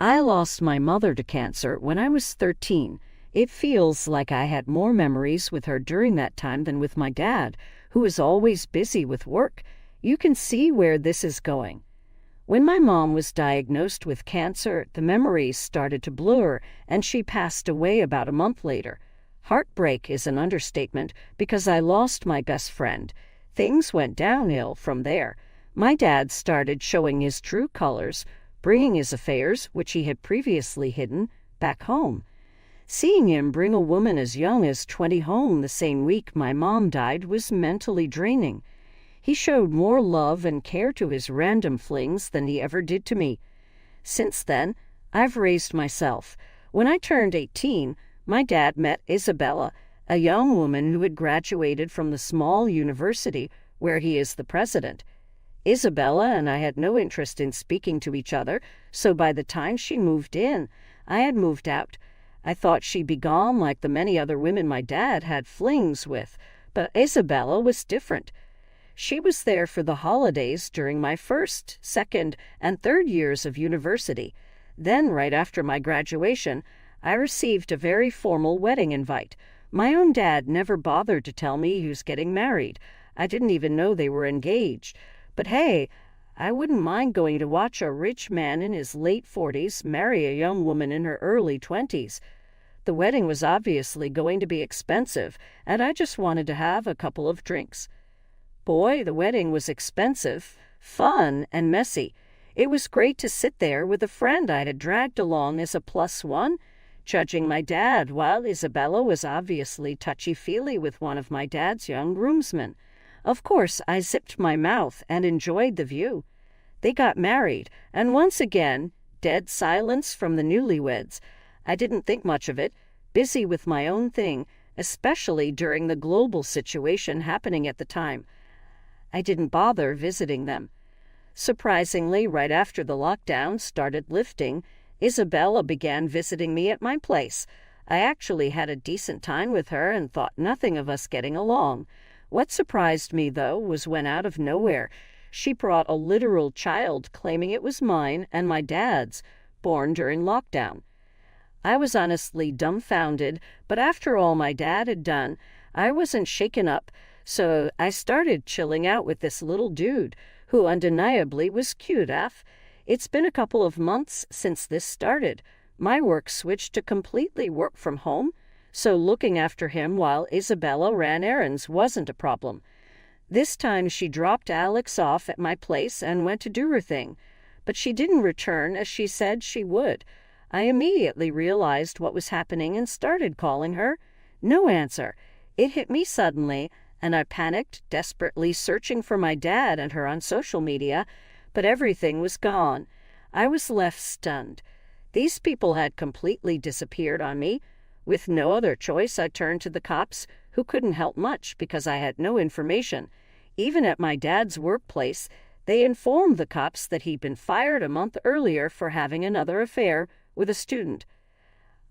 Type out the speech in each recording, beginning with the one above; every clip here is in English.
I lost my mother to cancer when I was 13. It feels like I had more memories with her during that time than with my dad, who was always busy with work. You can see where this is going. When my mom was diagnosed with cancer, the memories started to blur, and she passed away about a month later. Heartbreak is an understatement because I lost my best friend. Things went downhill from there. My dad started showing his true colors, bringing his affairs, which he had previously hidden, back home. Seeing him bring a woman as young as 20 home the same week my mom died was mentally draining. He showed more love and care to his random flings than he ever did to me. Since then, I've raised myself. When I turned 18, my dad met Isabella, a young woman who had graduated from the small university where he is the president. Isabella and I had no interest in speaking to each other, so by the time she moved in, I had moved out. I thought she'd be gone like the many other women my dad had flings with, but Isabella was different. She was there for the holidays during my first, second, and third years of university. Then, right after my graduation, I received a very formal wedding invite. My own dad never bothered to tell me he was getting married. I didn't even know they were engaged. But hey, I wouldn't mind going to watch a rich man in his late 40s marry a young woman in her early 20s. The wedding was obviously going to be expensive, and I just wanted to have a couple of drinks. Boy, the wedding was expensive, fun, and messy. It was great to sit there with a friend I had dragged along as a +1, judging my dad, while Isabella was obviously touchy-feely with one of my dad's young groomsmen. Of course, I zipped my mouth and enjoyed the view. They got married, and once again, dead silence from the newlyweds. I didn't think much of it, busy with my own thing, especially during the global situation happening at the time. I didn't bother visiting them. Surprisingly, right after the lockdown started lifting, Isabella began visiting me at my place. I actually had a decent time with her and thought nothing of us getting along. What surprised me, though, was when out of nowhere, she brought a literal child claiming it was mine and my dad's, born during lockdown. I was honestly dumbfounded, but after all my dad had done, I wasn't shaken up, so I started chilling out with this little dude, who undeniably was cute, It's been a couple of months since this started. My work switched to completely work from home, so looking after him while Isabella ran errands wasn't a problem. This time she dropped Alex off at my place and went to do her thing, but she didn't return as she said she would. I immediately realized what was happening and started calling her. No answer. It hit me suddenly, and I panicked, desperately searching for my dad and her on social media, but everything was gone. I was left stunned. These people had completely disappeared on me. With no other choice, I turned to the cops, who couldn't help much because I had no information. Even at my dad's workplace, they informed the cops that he'd been fired a month earlier for having another affair with a student.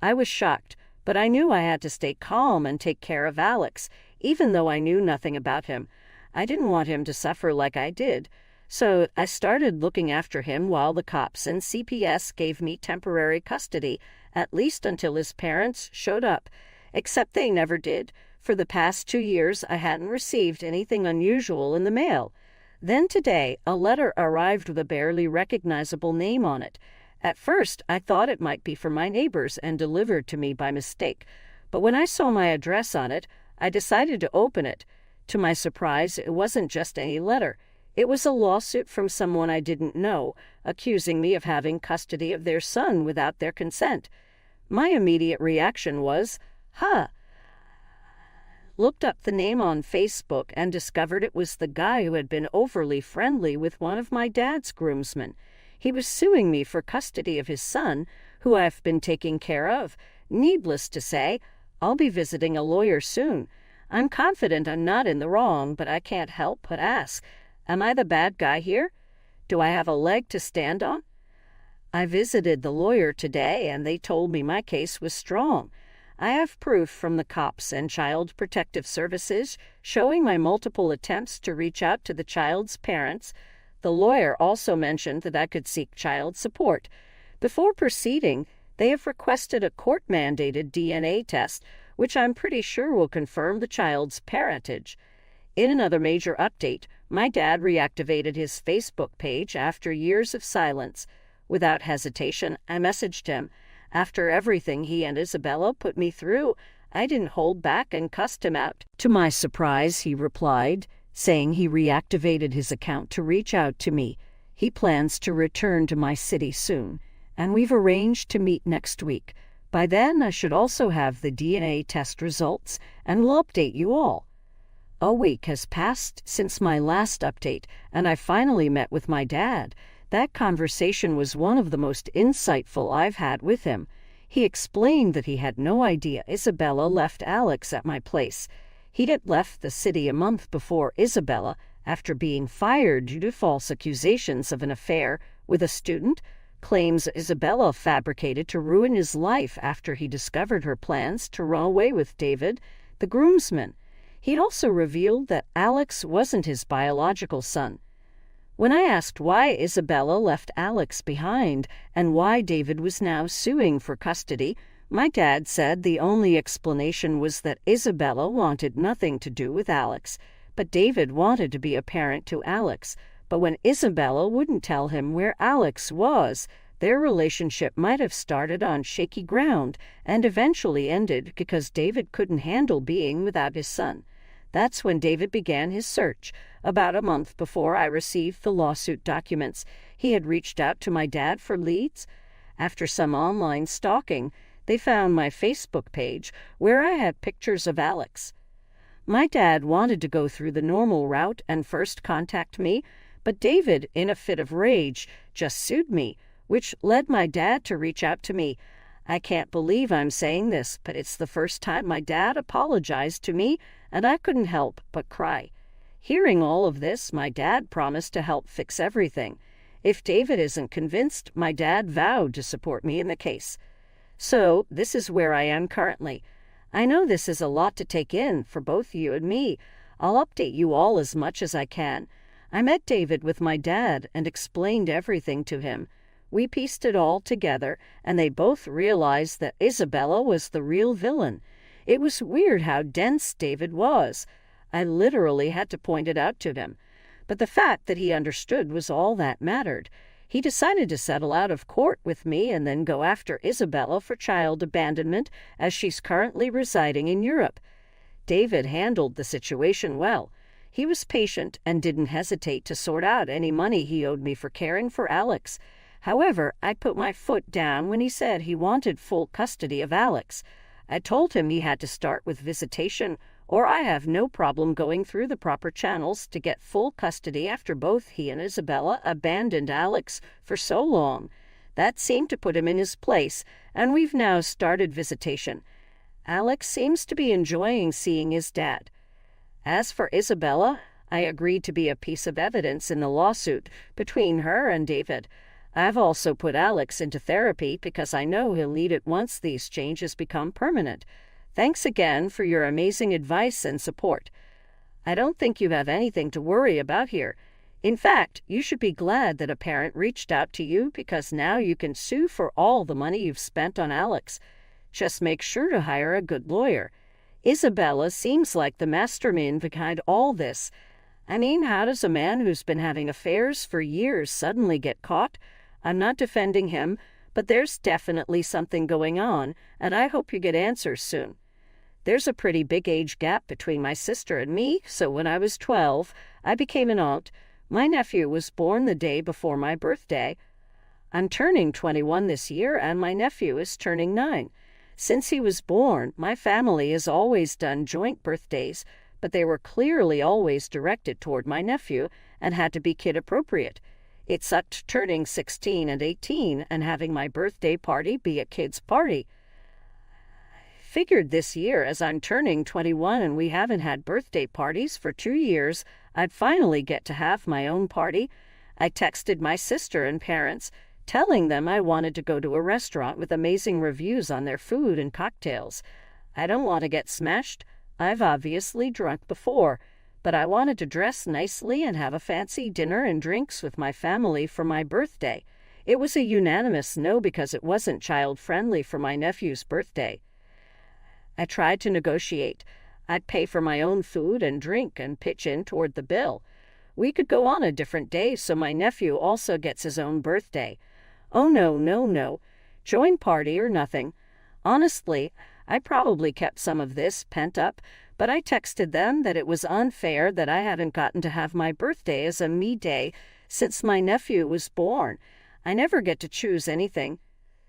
I was shocked, but I knew I had to stay calm and take care of Alex, even though I knew nothing about him. I didn't want him to suffer like I did. So I started looking after him while the cops and CPS gave me temporary custody, at least until his parents showed up. Except they never did. For the past 2 years, I hadn't received anything unusual in the mail. Then today, a letter arrived with a barely recognizable name on it. At first, I thought it might be from my neighbors and delivered to me by mistake. But when I saw my address on it, I decided to open it. To my surprise, it wasn't just any letter. It was a lawsuit from someone I didn't know, accusing me of having custody of their son without their consent. My immediate reaction was, Looked up the name on Facebook and discovered it was the guy who had been overly friendly with one of my dad's groomsmen. He was suing me for custody of his son, who I've been taking care of. Needless to say, I'll be visiting a lawyer soon. I'm confident I'm not in the wrong, but I can't help but ask, am I the bad guy here? Do I have a leg to stand on? I visited the lawyer today, and they told me my case was strong. I have proof from the cops and Child Protective Services showing my multiple attempts to reach out to the child's parents. The lawyer also mentioned that I could seek child support. Before proceeding, they have requested a court-mandated DNA test, which I'm pretty sure will confirm the child's parentage. In another major update, my dad reactivated his Facebook page after years of silence. Without hesitation, I messaged him. After everything he and Isabella put me through, I didn't hold back and cussed him out. To my surprise, he replied, saying he reactivated his account to reach out to me. He plans to return to my city soon, and we've arranged to meet next week. By then, I should also have the DNA test results, and will update you all. A week has passed since my last update, and I finally met with my dad. That conversation was one of the most insightful I've had with him. He explained that he had no idea Isabella left Alex at my place. He'd had left the city a month before Isabella, after being fired due to false accusations of an affair with a student, claims Isabella fabricated to ruin his life after he discovered her plans to run away with David, the groomsman. He'd also revealed that Alex wasn't his biological son. When I asked why Isabella left Alex behind and why David was now suing for custody, my dad said the only explanation was that Isabella wanted nothing to do with Alex, but David wanted to be a parent to Alex. But when Isabella wouldn't tell him where Alex was, their relationship might have started on shaky ground and eventually ended because David couldn't handle being without his son. That's when David began his search. About a month before I received the lawsuit documents, he had reached out to my dad for leads. After some online stalking, they found my Facebook page where I had pictures of Alex. My dad wanted to go through the normal route and first contact me, but David, in a fit of rage, just sued me, which led my dad to reach out to me. I can't believe I'm saying this, but it's the first time my dad apologized to me, and I couldn't help but cry. Hearing all of this, my dad promised to help fix everything. If David isn't convinced, my dad vowed to support me in the case. So, this is where I am currently. I know this is a lot to take in for both you and me. I'll update you all as much as I can. I met David with my dad and explained everything to him. We pieced it all together, and they both realized that Isabella was the real villain. It was weird how dense David was. I literally had to point it out to him. But the fact that he understood was all that mattered. He decided to settle out of court with me and then go after Isabella for child abandonment, as she's currently residing in Europe. David handled the situation well. He was patient and didn't hesitate to sort out any money he owed me for caring for Alex. However, I put my foot down when he said he wanted full custody of Alex. I told him he had to start with visitation, or I have no problem going through the proper channels to get full custody after both he and Isabella abandoned Alex for so long. That seemed to put him in his place, and we've now started visitation. Alex seems to be enjoying seeing his dad. As for Isabella, I agreed to be a piece of evidence in the lawsuit between her and David. I've also put Alex into therapy because I know he'll need it once these changes become permanent. Thanks again for your amazing advice and support. I don't think you have anything to worry about here. In fact, you should be glad that a parent reached out to you because now you can sue for all the money you've spent on Alex. Just make sure to hire a good lawyer. Isabella seems like the mastermind behind all this. I mean, how does a man who's been having affairs for years suddenly get caught? I'm not defending him, but there's definitely something going on, and I hope you get answers soon. There's a pretty big age gap between my sister and me, so when I was 12, I became an aunt. My nephew was born the day before my birthday. I'm turning 21 this year, and my nephew is turning 9. Since he was born, my family has always done joint birthdays, but they were clearly always directed toward my nephew and had to be kid-appropriate. It sucked turning 16 and 18 and having my birthday party be a kid's party. Figured this year, as I'm turning 21 and we haven't had birthday parties for 2 years, I'd finally get to have my own party. I texted my sister and parents, telling them I wanted to go to a restaurant with amazing reviews on their food and cocktails. I don't want to get smashed. I've obviously drunk before, but I wanted to dress nicely and have a fancy dinner and drinks with my family for my birthday. It was a unanimous no because it wasn't child-friendly for my nephew's birthday. I tried to negotiate. I'd pay for my own food and drink and pitch in toward the bill. We could go on a different day so my nephew also gets his own birthday. Oh, no. Join party or nothing. Honestly, I probably kept some of this pent up, but I texted them that it was unfair that I hadn't gotten to have my birthday as a me day since my nephew was born. I never get to choose anything.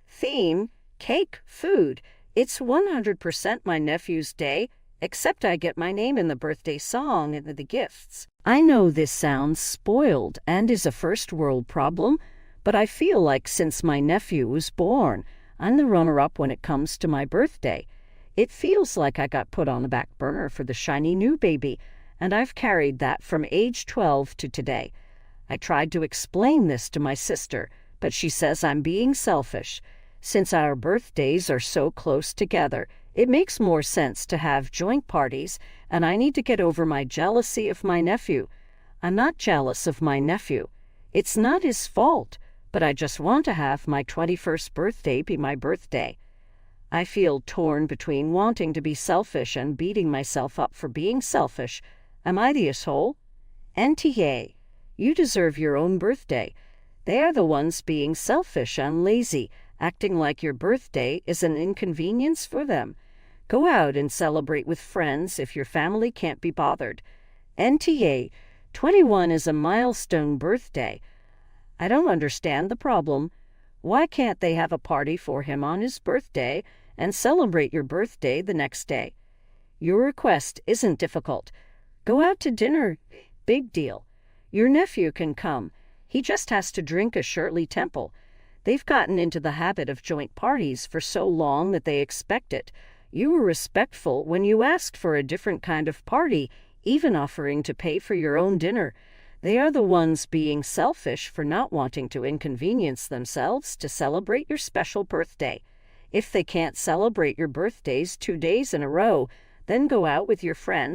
Theme, cake, food. It's 100% my nephew's day, except I get my name in the birthday song and the gifts. I know this sounds spoiled and is a first world problem, but I feel like since my nephew was born, I'm the runner-up when it comes to my birthday. It feels like I got put on the back burner for the shiny new baby, and I've carried that from age 12 to today. I tried to explain this to my sister, but she says I'm being selfish. Since our birthdays are so close together, it makes more sense to have joint parties, and I need to get over my jealousy of my nephew. I'm not jealous of my nephew. It's not his fault, but I just want to have my 21st birthday be my birthday. I feel torn between wanting to be selfish and beating myself up for being selfish. Am I the asshole? NTA, you deserve your own birthday. They are the ones being selfish and lazy, acting like your birthday is an inconvenience for them. Go out and celebrate with friends if your family can't be bothered. NTA, 21 is a milestone birthday. I don't understand the problem. Why can't they have a party for him on his birthday and celebrate your birthday the next day? Your request isn't difficult. Go out to dinner. Big deal. Your nephew can come. He just has to drink a Shirley Temple. They've gotten into the habit of joint parties for so long that they expect it. You were respectful when you asked for a different kind of party, even offering to pay for your own dinner. They are the ones being selfish for not wanting to inconvenience themselves to celebrate your special birthday. If they can't celebrate your birthdays 2 days in a row, then go out with your friends